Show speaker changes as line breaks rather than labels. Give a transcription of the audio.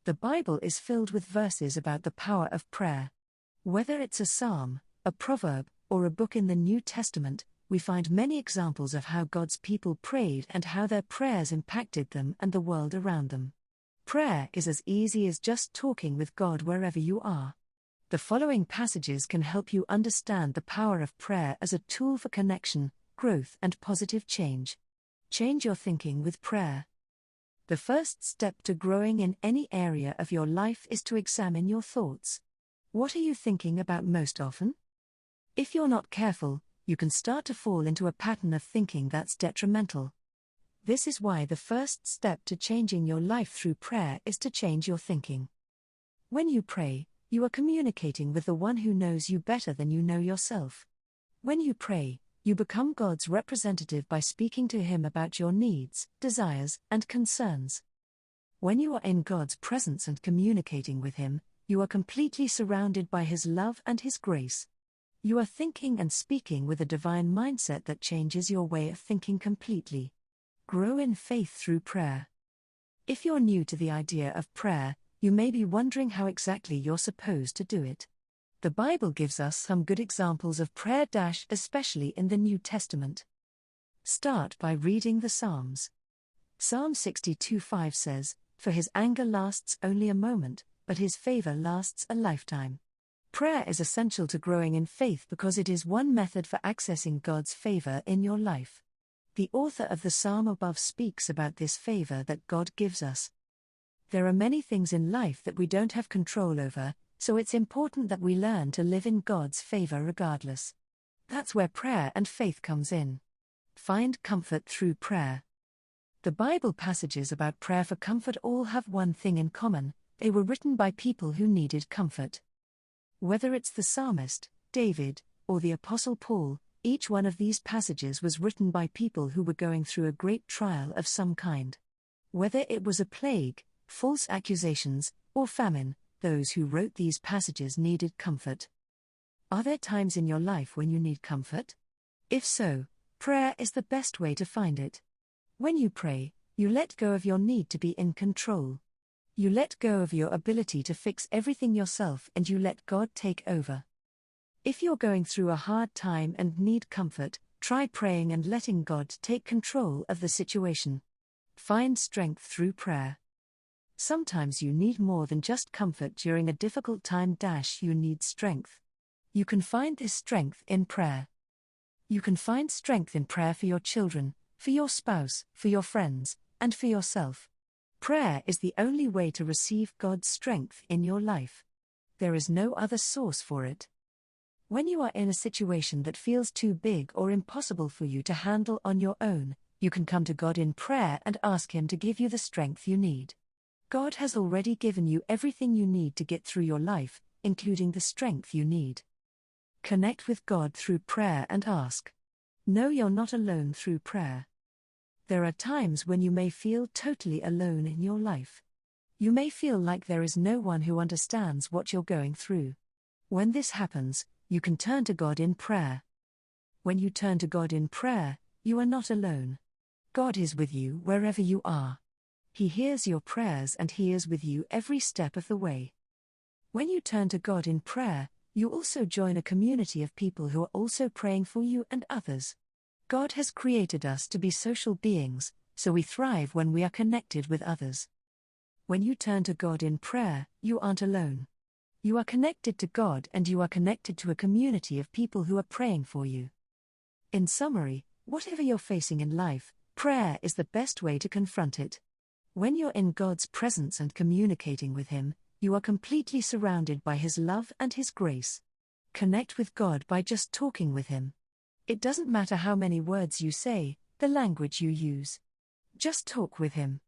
The Bible is filled with verses about the power of prayer. Whether it's a psalm, a proverb, or a book in the New Testament, we find many examples of how God's people prayed and how their prayers impacted them and the world around them. Prayer is as easy as just talking with God wherever you are. The following passages can help you understand the power of prayer as a tool for connection, growth, and positive change. Change your thinking with prayer. The first step to growing in any area of your life is to examine your thoughts. What are you thinking about most often? If you're not careful, you can start to fall into a pattern of thinking that's detrimental. This is why the first step to changing your life through prayer is to change your thinking. When you pray, you are communicating with the one who knows you better than you know yourself. When you pray, you become God's representative by speaking to Him about your needs, desires, and concerns. When you are in God's presence and communicating with Him, you are completely surrounded by His love and His grace. You are thinking and speaking with a divine mindset that changes your way of thinking completely. Grow in faith through prayer. If you're new to the idea of prayer, you may be wondering how exactly you're supposed to do it. The Bible gives us some good examples of prayer, especially in the New Testament. Start by reading the Psalms. Psalm 62:5 says, "For His anger lasts only a moment, but His favor lasts a lifetime." Prayer is essential to growing in faith because it is one method for accessing God's favor in your life. The author of the psalm above speaks about this favor that God gives us. There are many things in life that we don't have control over, so it's important that we learn to live in God's favor regardless. That's where prayer and faith comes in. Find comfort through prayer. The Bible passages about prayer for comfort all have one thing in common: they were written by people who needed comfort. Whether it's the psalmist, David, or the Apostle Paul, each one of these passages was written by people who were going through a great trial of some kind. Whether it was a plague, false accusations, or famine, those who wrote these passages needed comfort. Are there times in your life when you need comfort? If so, prayer is the best way to find it. When you pray, you let go of your need to be in control. You let go of your ability to fix everything yourself and you let God take over. If you're going through a hard time and need comfort, try praying and letting God take control of the situation. Find strength through prayer. Sometimes you need more than just comfort during a difficult time. You need strength. You can find this strength in prayer. You can find strength in prayer for your children, for your spouse, for your friends, and for yourself. Prayer is the only way to receive God's strength in your life. There is no other source for it. When you are in a situation that feels too big or impossible for you to handle on your own, you can come to God in prayer and ask Him to give you the strength you need. God has already given you everything you need to get through your life, including the strength you need. Connect with God through prayer and ask. Know you're not alone through prayer. There are times when you may feel totally alone in your life. You may feel like there is no one who understands what you're going through. When this happens, you can turn to God in prayer. When you turn to God in prayer, you are not alone. God is with you wherever you are. He hears your prayers and He is with you every step of the way. When you turn to God in prayer, you also join a community of people who are also praying for you and others. God has created us to be social beings, so we thrive when we are connected with others. When you turn to God in prayer, you aren't alone. You are connected to God and you are connected to a community of people who are praying for you. In summary, whatever you're facing in life, prayer is the best way to confront it. When you're in God's presence and communicating with Him, you are completely surrounded by His love and His grace. Connect with God by just talking with Him. It doesn't matter how many words you say, the language you use. Just talk with Him.